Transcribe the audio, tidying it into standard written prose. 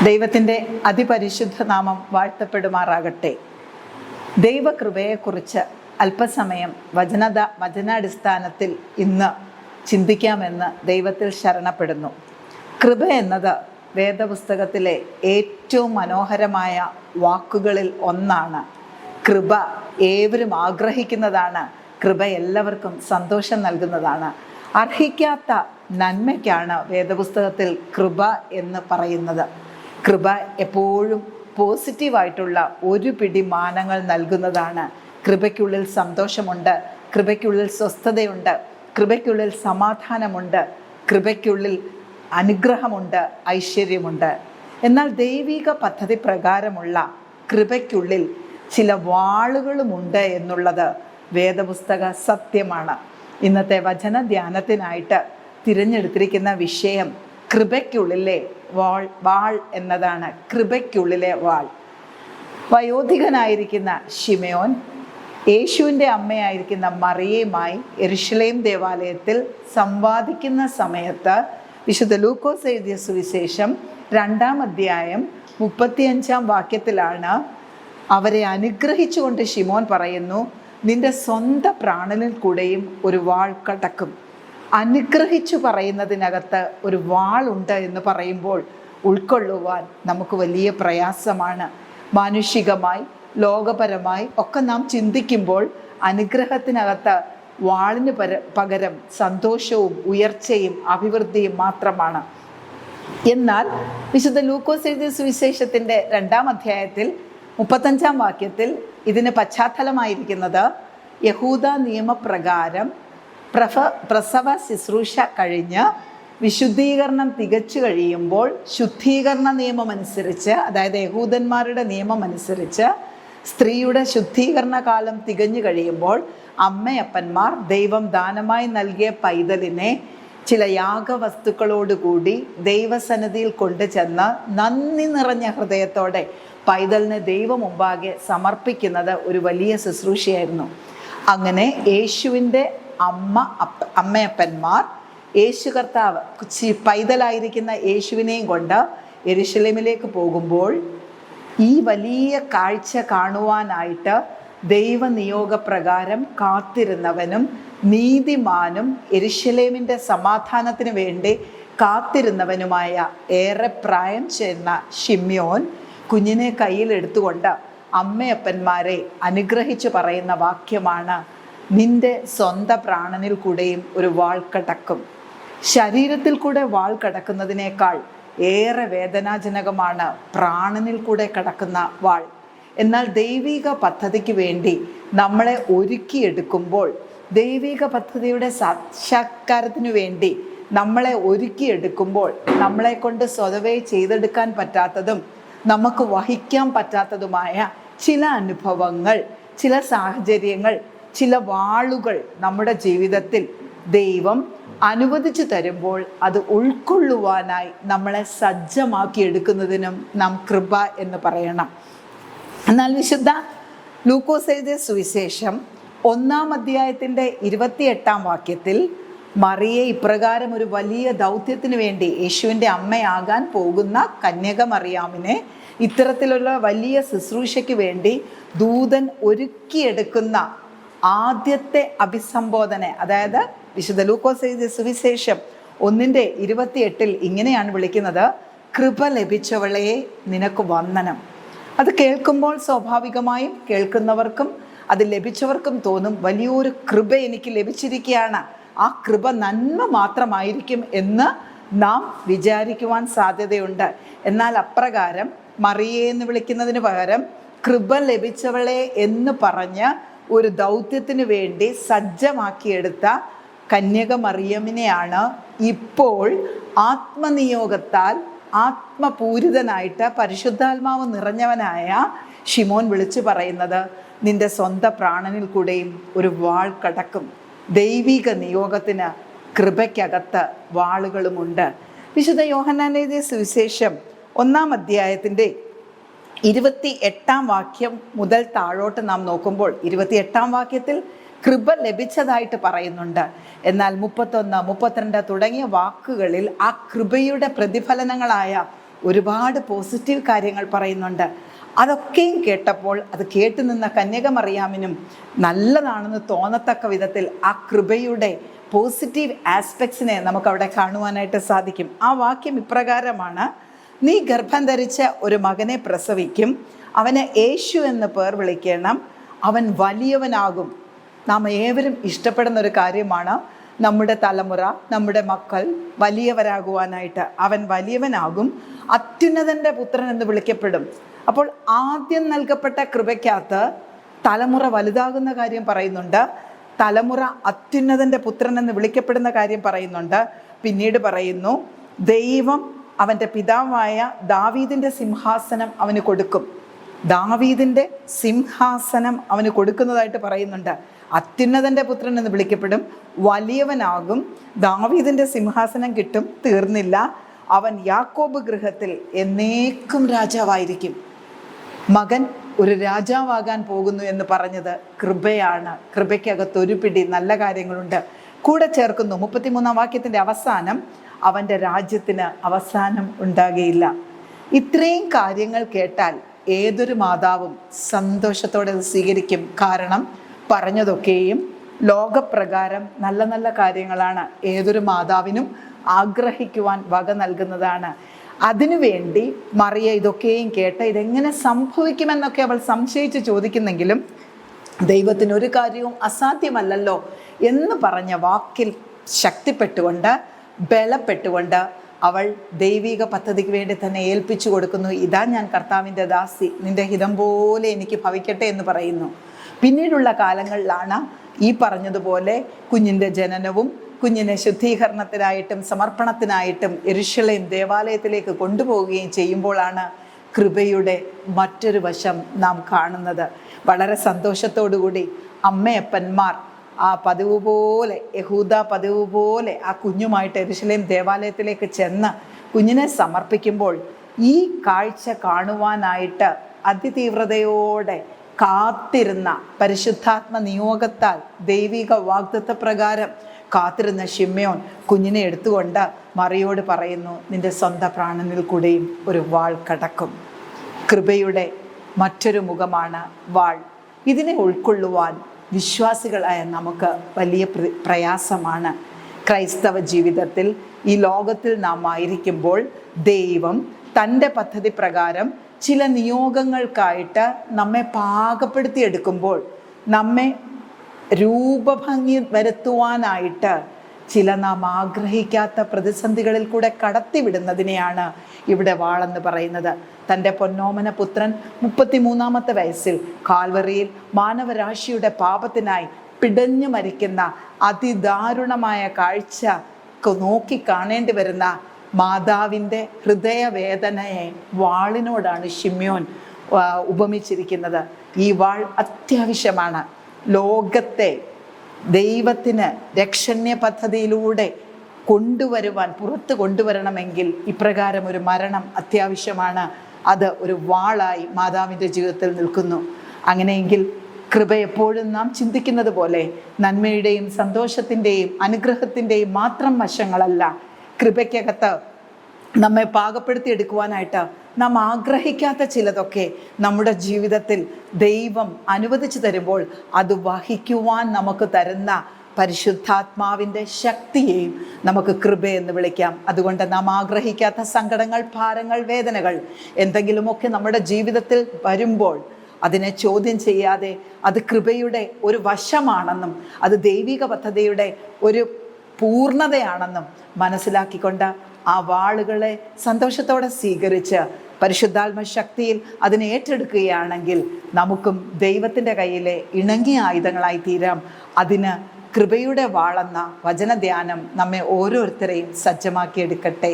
ദൈവത്തിൻ്റെ അതിപരിശുദ്ധ നാമം വാഴ്ത്തപ്പെടുമാറാകട്ടെ. ദൈവകൃപയെക്കുറിച്ച് അല്പസമയം വചനാടിസ്ഥാനത്തിൽ ഇന്ന് ചിന്തിക്കാമെന്ന് ദൈവത്തിൽ ശരണപ്പെടുന്നു. കൃപ എന്നത് വേദപുസ്തകത്തിലെ ഏറ്റവും മനോഹരമായ വാക്കുകളിൽ ഒന്നാണ്. കൃപ ഏവരും ആഗ്രഹിക്കുന്നതാണ്. കൃപ എല്ലാവർക്കും സന്തോഷം നൽകുന്നതാണ്. അർഹിക്കാത്ത നന്മയ്ക്കാണ് വേദപുസ്തകത്തിൽ കൃപ എന്ന് പറയുന്നത്. കൃപ എപ്പോഴും പോസിറ്റീവായിട്ടുള്ള ഒരു പിടി മാനങ്ങൾ നൽകുന്നതാണ്. കൃപയ്ക്കുള്ളിൽ സന്തോഷമുണ്ട്, കൃപയ്ക്കുള്ളിൽ സ്വസ്ഥതയുണ്ട്, കൃപയ്ക്കുള്ളിൽ സമാധാനമുണ്ട്, കൃപയ്ക്കുള്ളിൽ അനുഗ്രഹമുണ്ട്, ഐശ്വര്യമുണ്ട്. എന്നാൽ ദൈവിക പദ്ധതി പ്രകാരമുള്ള കൃപയ്ക്കുള്ളിൽ ചില വാളുകളുമുണ്ട് എന്നുള്ളത് വേദപുസ്തക സത്യമാണ്. ഇന്നത്തെ വചന ധ്യാനത്തിനായിട്ട് തിരഞ്ഞെടുത്തിരിക്കുന്ന വിഷയം കൃപയ്ക്കുള്ളിലെ വാൾ എന്നതാണ്. കൃപയ്ക്കുള്ളിലെ വാൾ. വയോധികനായിരിക്കുന്ന ശിമയോൻ യേശുവിൻ്റെ അമ്മയായിരിക്കുന്ന മറിയയുമായി യെരുശലേം ദേവാലയത്തിൽ സംവാദിക്കുന്ന സമയത്ത് വിശുദ്ധ ലൂക്കോസ് എഴുതിയ സുവിശേഷം 2-ാം അധ്യായം 35-ാം വാക്യത്തിലാണ് അവരെ അനുഗ്രഹിച്ചുകൊണ്ട് ശിമോൻ പറയുന്നു, നിന്റെ സ്വന്തം പ്രാണനിൽ കൂടെയും ഒരു വാൾ കടക്കും. അനുഗ്രഹിച്ചു പറയുന്നതിനകത്ത് ഒരു വാളുണ്ട് എന്ന് പറയുമ്പോൾ ഉൾക്കൊള്ളുവാൻ നമുക്ക് വലിയ പ്രയാസമാണ്. മാനുഷികമായി ലോകപരമായി ഒക്കെ നാം ചിന്തിക്കുമ്പോൾ അനുഗ്രഹത്തിനകത്ത് വാളിന് പകരം സന്തോഷവും ഉയർച്ചയും അഭിവൃദ്ധിയും മാത്രമാണ്. എന്നാൽ വിശുദ്ധ ലൂക്കോസ് എഴുതിയ സുവിശേഷത്തിൻ്റെ 2-ാം അധ്യായത്തിൽ 35-ാം വാക്യത്തിൽ ഇതിന് പശ്ചാത്തലമായിരിക്കുന്നത് യഹൂദ നിയമപ്രകാരം പ്രസവ ശുശ്രൂഷ കഴിഞ്ഞ് വിശുദ്ധീകരണം തികച്ചു കഴിയുമ്പോൾ ശുദ്ധീകരണ നിയമമനുസരിച്ച്, അതായത് യഹൂദന്മാരുടെ നിയമമനുസരിച്ച് സ്ത്രീയുടെ ശുദ്ധീകരണ കാലം തികഞ്ഞു കഴിയുമ്പോൾ അമ്മയപ്പന്മാർ ദൈവം ദാനമായി നൽകിയ പൈതലിനെ ചില യാഗവസ്തുക്കളോടുകൂടി ദൈവസന്നിധിയിൽ കൊണ്ടുചെന്ന് നന്ദി നിറഞ്ഞ ഹൃദയത്തോടെ പൈതലിനെ ദൈവം മുമ്പാകെ സമർപ്പിക്കുന്നത് ഒരു വലിയ ശുശ്രൂഷയായിരുന്നു. അങ്ങനെ യേശുവിൻ്റെ അമ്മയപ്പന്മാർ യേശു കർത്താവ് പൈതലായിരിക്കുന്ന യേശുവിനെയും കൊണ്ട് യെരുശലേമിലേക്ക് പോകുമ്പോൾ ഈ വലിയ കാഴ്ച കാണുവാനായിട്ട് ദൈവനിയോഗപ്രകാരം കാത്തിരുന്നവനും നീതിമാനും യെരുശലേമിൻ്റെ സമാധാനത്തിന് വേണ്ടി കാത്തിരുന്നവനുമായ ഏറെ പ്രായം ചെന്ന ശിമ്യോൻ കുഞ്ഞിനെ കയ്യിലെടുത്തുകൊണ്ട് അമ്മയപ്പന്മാരെ അനുഗ്രഹിച്ചു പറയുന്ന വാക്യമാണ്, നിന്റെ സ്വന്തം പ്രാണനിൽ കൂടെയും ഒരു വാൾ കടക്കും. ശരീരത്തിൽ കൂടെ വാൾ കടക്കുന്നതിനേക്കാൾ ഏറെ വേദനാജനകമാണ് പ്രാണനിൽ കൂടെ കടക്കുന്ന വാൾ. എന്നാൽ ദൈവിക പദ്ധതിക്ക് വേണ്ടി നമ്മളെ ഒരുക്കിയെടുക്കുമ്പോൾ, ദൈവിക പദ്ധതിയുടെ സാക്ഷാത്കാരത്തിനു വേണ്ടി നമ്മളെ ഒരുക്കിയെടുക്കുമ്പോൾ നമ്മളെ കൊണ്ട് സ്വതവേ ചെയ്തെടുക്കാൻ പറ്റാത്തതും നമുക്ക് വഹിക്കാൻ പറ്റാത്തതുമായ ചില അനുഭവങ്ങൾ, ചില സാഹചര്യങ്ങൾ, ചില വാളുകൾ നമ്മുടെ ജീവിതത്തിൽ ദൈവം അനുവദിച്ചു തരുമ്പോൾ അത് ഉൾക്കൊള്ളുവാനായി നമ്മളെ സജ്ജമാക്കി എടുക്കുന്നതിനും നാം കൃപ എന്ന് പറയണം. എന്നാൽ വിശുദ്ധ ലൂക്കോസ് എഴുതിയ സുവിശേഷം 1-ാം അധ്യായത്തിൻ്റെ 28-ാം വാക്യത്തിൽ മറിയെ ഇപ്രകാരം ഒരു വലിയ ദൗത്യത്തിന് വേണ്ടി യേശുവിൻ്റെ അമ്മയാകാൻ പോകുന്ന കന്യക മറിയാമിനെ ഇത്തരത്തിലുള്ള വലിയ ശുശ്രൂഷയ്ക്ക് വേണ്ടി ദൂതൻ ഒരുക്കിയെടുക്കുന്ന ആദ്യത്തെ അഭിസംബോധന, അതായത് വിശുദ്ധ ലൂക്കോസ് എഴുതിയ സുവിശേഷം 1-28 ഇങ്ങനെയാണ് വിളിക്കുന്നത്, കൃപ ലഭിച്ചവളെ നിനക്ക് വന്ദനം. അത് കേൾക്കുമ്പോൾ സ്വാഭാവികമായും കേൾക്കുന്നവർക്കും അത് ലഭിച്ചവർക്കും തോന്നും, വലിയൊരു കൃപ എനിക്ക് ലഭിച്ചിരിക്കുകയാണ്, ആ കൃപ നന്മ മാത്രമായിരിക്കും എന്ന് നാം വിചാരിക്കുവാൻ സാധ്യതയുണ്ട്. എന്നാൽ അപ്രകാരം മറിയെ എന്ന് വിളിക്കുന്നതിന് പകരം കൃപ ലഭിച്ചവളെ എന്ന് പറഞ്ഞ് ഒരു ദൗത്യത്തിന് വേണ്ടി സജ്ജമാക്കിയെടുത്ത കന്യക മറിയമിനെയാണ് ഇപ്പോൾ ആത്മനിയോഗത്താൽ ആത്മപൂരിതനായിട്ട് പരിശുദ്ധാത്മാവ് നിറഞ്ഞവനായ ശിമോൻ വിളിച്ചു പറയുന്നത്, നിന്റെ സ്വന്തം പ്രാണനിൽ കൂടെയും ഒരു വാൾ കടക്കും. ദൈവിക നിയോഗത്തിന് കൃപയ്ക്കകത്ത് വാളുകളുമുണ്ട്. വിശുദ്ധ യോഹന്നാൻ എഴുതിയ സുവിശേഷം 1-ാം അധ്യായത്തിൻ്റെ 28-ാം വാക്യം മുതൽ താഴോട്ട് നാം നോക്കുമ്പോൾ 28-ാം വാക്യത്തിൽ കൃപ ലഭിച്ചതായിട്ട് പറയുന്നുണ്ട്. എന്നാൽ 31, 32 തുടങ്ങിയ വാക്കുകളിൽ ആ കൃപയുടെ പ്രതിഫലനങ്ങളായ ഒരുപാട് പോസിറ്റീവ് കാര്യങ്ങൾ പറയുന്നുണ്ട്. അതൊക്കെയും കേട്ടപ്പോൾ അത് കേട്ടു നിന്ന കന്യകമറിയാമിനും നല്ലതാണെന്ന് തോന്നത്തക്ക വിധത്തിൽ ആ കൃപയുടെ പോസിറ്റീവ് ആസ്പെക്ട്സിനെ നമുക്കവിടെ കാണുവാനായിട്ട് സാധിക്കും. ആ വാക്യം ഇപ്രകാരമാണ്: നീ ഗർഭം ധരിച്ച ഒരു മകനെ പ്രസവിക്കും, അവന് യേശു എന്ന് പേർ വിളിക്കണം, അവൻ വലിയവനാകും. നാം ഏവരും ഇഷ്ടപ്പെടുന്ന ഒരു കാര്യമാണ് നമ്മുടെ തലമുറ, നമ്മുടെ മക്കൾ വലിയവരാകുവാനായിട്ട്. അവൻ വലിയവനാകും, അത്യുന്നതൻ്റെ പുത്രൻ എന്ന് വിളിക്കപ്പെടും. അപ്പോൾ ആദ്യം നൽകപ്പെട്ട കൃപയ്ക്കകത്ത് തലമുറ വലുതാകുന്ന കാര്യം പറയുന്നുണ്ട്, തലമുറ അത്യുന്നതൻ്റെ പുത്രൻ എന്ന് വിളിക്കപ്പെടുന്ന കാര്യം പറയുന്നുണ്ട്. പിന്നീട് പറയുന്നു, ദൈവം അവൻ്റെ പിതാവായ ദാവീദിൻ്റെ സിംഹാസനം അവന് കൊടുക്കും. ദാവീദിൻ്റെ സിംഹാസനം അവന് കൊടുക്കുന്നതായിട്ട് പറയുന്നുണ്ട്. അത്യുന്നതൻ്റെ പുത്രൻ എന്ന് വിളിക്കപ്പെടും, വലിയവനാകും, ദാവീദിൻ്റെ സിംഹാസനം കിട്ടും. തീർന്നില്ല, അവൻ യാക്കോബ് ഗൃഹത്തിൽ എന്നേക്കും രാജാവായിരിക്കും. മകൻ ഒരു രാജാവാകാൻ പോകുന്നു എന്ന് പറഞ്ഞത് കൃപയാണ്. കൃപയ്ക്കകത്ത് ഒരു പിടി നല്ല കാര്യങ്ങളുണ്ട്. കൂടെ ചേർക്കുന്നു 33-ാം വാക്യത്തിൻ്റെ അവസാനം, അവൻ്റെ രാജ്യത്തിന് അവസാനം ഉണ്ടാകുകയില്ല. ഇത്രയും കാര്യങ്ങൾ കേട്ടാൽ ഏതൊരു മാതാവും സന്തോഷത്തോടെ സ്വീകരിക്കും. കാരണം പറഞ്ഞതൊക്കെയും ലോകപ്രകാരം നല്ല നല്ല കാര്യങ്ങളാണ്. ഏതൊരു മാതാവിനും ആഗ്രഹിക്കുവാൻ വക നൽകുന്നതാണ്. അതിനുവേണ്ടി മറിയ ഇതൊക്കെയും കേട്ട് ഇതെങ്ങനെ സംഭവിക്കുമെന്നൊക്കെ അവൾ സംശയിച്ച് ചോദിക്കുന്നെങ്കിലും ദൈവത്തിന് ഒരു കാര്യവും അസാധ്യമല്ലല്ലോ എന്ന് പറഞ്ഞ വാക്കിൽ ശക്തിപ്പെട്ടുകൊണ്ട്, ബലപ്പെട്ടുകൊണ്ട് അവൾ ദൈവിക പദ്ധതിക്ക് വേണ്ടി തന്നെ ഏൽപ്പിച്ചു കൊടുക്കുന്നു. ഇതാ ഞാൻ കർത്താവിൻ്റെ ദാസി, നിന്റെ ഹിതം പോലെ എനിക്ക് ഭവിക്കട്ടെ എന്ന് പറയുന്നു. പിന്നീടുള്ള കാലങ്ങളിലാണ് ഈ പറഞ്ഞതുപോലെ കുഞ്ഞിൻ്റെ ജനനവും കുഞ്ഞിനെ ശുദ്ധീകരണത്തിനായിട്ടും സമർപ്പണത്തിനായിട്ടും യെരൂശലേം ദേവാലയത്തിലേക്ക് കൊണ്ടുപോവുകയും ചെയ്യുമ്പോഴാണ് കൃപയുടെ മറ്റൊരു വശം നാം കാണുന്നത്. വളരെ സന്തോഷത്തോടുകൂടി അമ്മയപ്പന്മാർ ആ പതിവ് പോലെ, യഹൂദ പതിവ് പോലെ ആ കുഞ്ഞുമായിട്ട് യെരൂശലേം ദേവാലയത്തിലേക്ക് ചെന്ന് കുഞ്ഞിനെ സമർപ്പിക്കുമ്പോൾ ഈ കാഴ്ച കാണുവാനായിട്ട് അതിതീവ്രതയോടെ കാത്തിരുന്ന, പരിശുദ്ധാത്മ നിയോഗത്താൽ ദൈവിക വാഗ്ദത്ത പ്രകാരം കാത്തിരുന്ന ശിമ്യോൻ കുഞ്ഞിനെ എടുത്തുകൊണ്ട് മറിയോട് പറയുന്നു, നിന്റെ സ്വന്തം പ്രാണനിൽ കൂടെയും ഒരു വാൾ കടക്കും. കൃപയുടെ മറ്റൊരു മുഖമാണ് വാൾ. ഇതിനെ ഉൾക്കൊള്ളുവാൻ വിശ്വാസികളായ നമുക്ക് വലിയ പ്രയാസമാണ്. ക്രൈസ്തവ ജീവിതത്തിൽ ഈ ലോകത്തിൽ നാം ആയിരിക്കുമ്പോൾ ദൈവം തൻ്റെ പദ്ധതി പ്രകാരം ചില നിയോഗങ്ങൾക്കായിട്ട് നമ്മെ പാകപ്പെടുത്തിയെടുക്കുമ്പോൾ, നമ്മെ രൂപഭംഗി വരുത്തുവാനായിട്ട് ചില നാം ആഗ്രഹിക്കാത്ത പ്രതിസന്ധികളിൽ കൂടെ കടത്തിവിടുന്നതിനെയാണ് ഇവിടെ വാളെന്ന് പറയുന്നത്. തൻ്റെ പൊന്നോമന പുത്രൻ 33-ാമത്തെ വയസ്സിൽ കാൽവറിയിൽ മാനവരാശിയുടെ പാപത്തിനായി പിടഞ്ഞു മരിക്കുന്ന അതിദാരുണമായ കാഴ്ച നോക്കി കാണേണ്ടി വരുന്ന മാതാവിൻ്റെ ഹൃദയവേദനയെ വാളിനോടാണ് ശിമ്യോൻ ഉപമിച്ചിരിക്കുന്നത്. ഈ വാൾ അത്യാവശ്യമാണ്. ലോകത്തെ ദൈവത്തിന് രക്ഷണ്യ പദ്ധതിയിലൂടെ കൊണ്ടുവരുവാൻ, പുറത്ത് കൊണ്ടുവരണമെങ്കിൽ ഇപ്രകാരം ഒരു മരണം അത്യാവശ്യമാണ്. അത് ഒരു വാളായി മാതാവിൻ്റെ ജീവിതത്തിൽ നിൽക്കുന്നു. അങ്ങനെയെങ്കിൽ കൃപ എപ്പോഴും നാം ചിന്തിക്കുന്നത് പോലെ നന്മയുടെയും സന്തോഷത്തിൻ്റെയും അനുഗ്രഹത്തിൻ്റെയും മാത്രം വശങ്ങളല്ല. കൃപയ്ക്കകത്ത് നമ്മെ പാകപ്പെടുത്തിയെടുക്കുവാനായിട്ട് നാം ആഗ്രഹിക്കാത്ത ചിലതൊക്കെ നമ്മുടെ ജീവിതത്തിൽ ദൈവം അനുവദിച്ചു തരുമ്പോൾ അത് വഹിക്കുവാൻ നമുക്ക് തരുന്ന പരിശുദ്ധാത്മാവിൻ്റെ ശക്തിയെയും നമുക്ക് കൃപയെന്ന് വിളിക്കാം. അതുകൊണ്ട് നാം ആഗ്രഹിക്കാത്ത സങ്കടങ്ങൾ, ഭാരങ്ങൾ, വേദനകൾ എന്തെങ്കിലുമൊക്കെ നമ്മുടെ ജീവിതത്തിൽ വരുമ്പോൾ അതിനെ ചോദ്യം ചെയ്യാതെ അത് കൃപയുടെ ഒരു വശമാണെന്നും അത് ദൈവിക പദ്ധതിയുടെ ഒരു പൂർണ്ണതയാണെന്നും മനസ്സിലാക്കിക്കൊണ്ട് ആ വാളുകളെ സന്തോഷത്തോടെ സ്വീകരിച്ച് പരിശുദ്ധാത്മ ശക്തിയിൽ അതിനെ ഏറ്റെടുക്കുകയാണെങ്കിൽ നമുക്കും ദൈവത്തിൻ്റെ കയ്യിലെ ഇണങ്ങിയ ആയുധങ്ങളായി തീരാം. അതിന് കൃപയുടെ വാളെന്ന വചനധ്യാനം നമ്മെ ഓരോരുത്തരെയും സജ്ജമാക്കിയെടുക്കട്ടെ.